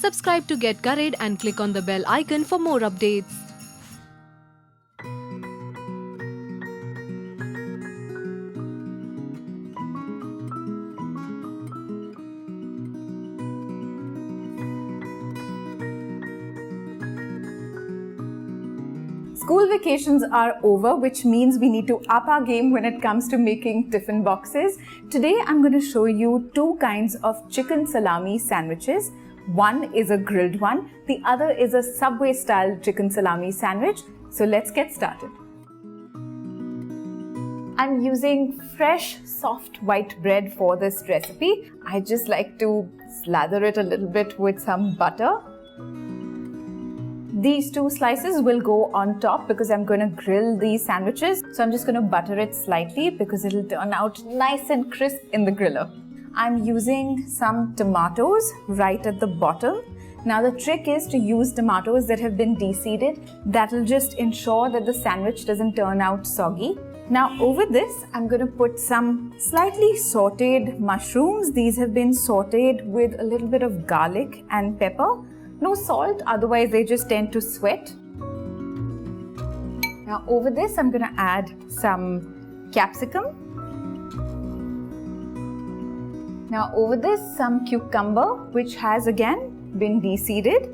Subscribe to Get Curried and click on the bell icon for more updates. School vacations are over, which means we need to up our game when it comes to making tiffin boxes. Today, I'm going to show you two kinds of chicken salami sandwiches. One is a grilled one, the other is a Subway-style chicken salami sandwich. So let's get started. I'm using fresh, soft white bread for this recipe. I just like to slather it a little bit with some butter. These two slices will go on top because I'm going to grill these sandwiches. So I'm just going to butter it slightly because it'll turn out nice and crisp in the griller. I'm using some tomatoes right at the bottom. Now the trick is to use tomatoes that have been de-seeded. That'll just ensure that the sandwich doesn't turn out soggy. Now over this, I'm going to put some slightly sauteed mushrooms. These have been sauteed with a little bit of garlic and pepper. No salt, otherwise they just tend to sweat. Now over this, I'm going to add some capsicum. Now over this, some cucumber, which has again been de-seeded.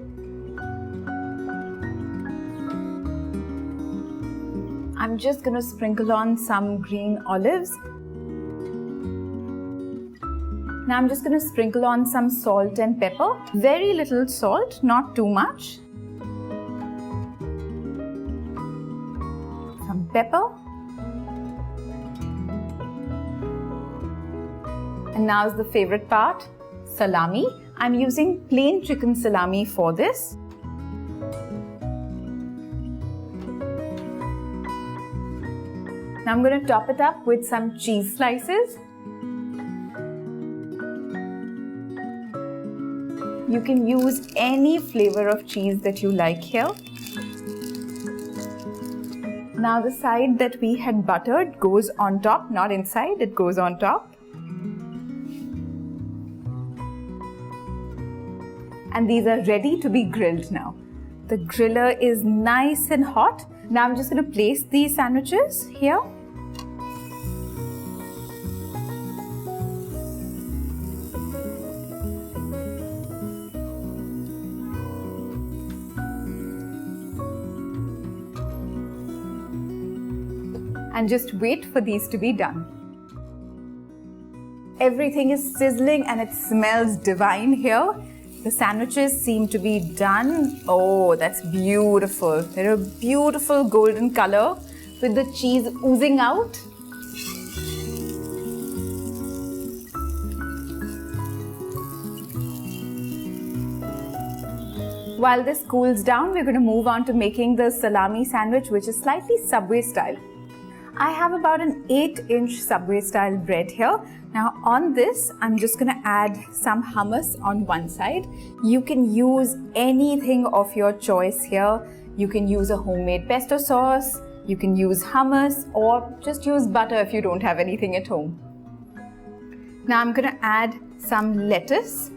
I'm just going to sprinkle on some green olives. Now I'm just going to sprinkle on some salt and pepper. Very little salt, not too much. Some pepper. And now is the favorite part, salami. I'm using plain chicken salami for this. Now I'm going to top it up with some cheese slices. You can use any flavor of cheese that you like here. Now the side that we had buttered goes on top, not inside, it goes on top. And these are ready to be grilled now. The griller is nice and hot. Now I'm just going to place these sandwiches here. And just wait for these to be done. Everything is sizzling and it smells divine here. The sandwiches seem to be done. Oh, that's beautiful. They're a beautiful golden color with the cheese oozing out. While this cools down, we're going to move on to making the salami sandwich, which is slightly Subway style. I have about an 8-inch Subway style bread here. Now on this, I'm just going to add some hummus on one side. You can use anything of your choice here. You can use a homemade pesto sauce, you can use hummus, or just use butter if you don't have anything at home. Now I'm going to add some lettuce.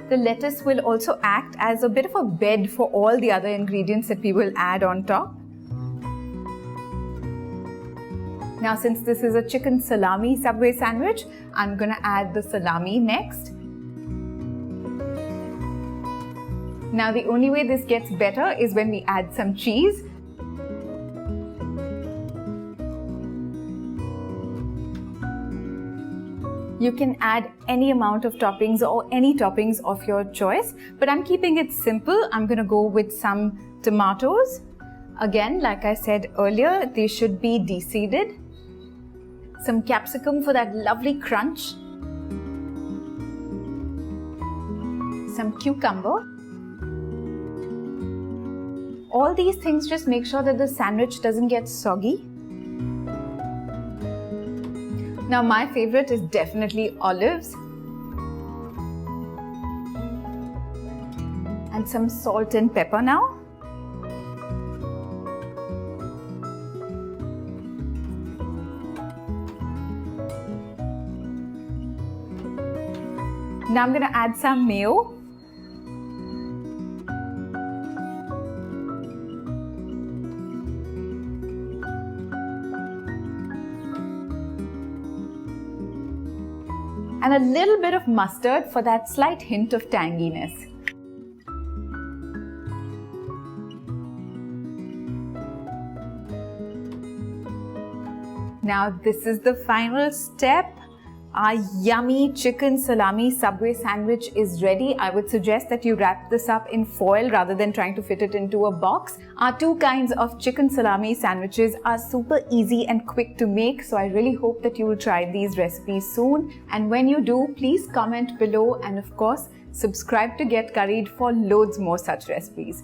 The lettuce will also act as a bit of a bed for all the other ingredients that we will add on top. Now since this is a chicken salami Subway sandwich, I'm going to add the salami next. Now the only way this gets better is when we add some cheese. You can add any amount of toppings or any toppings of your choice, but I'm keeping it simple. I'm going to go with some tomatoes. Again, like I said earlier, they should be de-seeded. Some capsicum for that lovely crunch. Some cucumber. All these things just make sure that the sandwich doesn't get soggy. Now my favorite is definitely olives. And some salt and pepper now. Now I'm going to add some mayo. and a little bit of mustard for that slight hint of tanginess. Now this is the final step. Our yummy chicken salami Subway sandwich is ready. I would suggest that you wrap this up in foil rather than trying to fit it into a box. Our two kinds of chicken salami sandwiches are super easy and quick to make, so I really hope that you will try these recipes soon. And when you do, please comment below and of course, subscribe to Get Curried for loads more such recipes.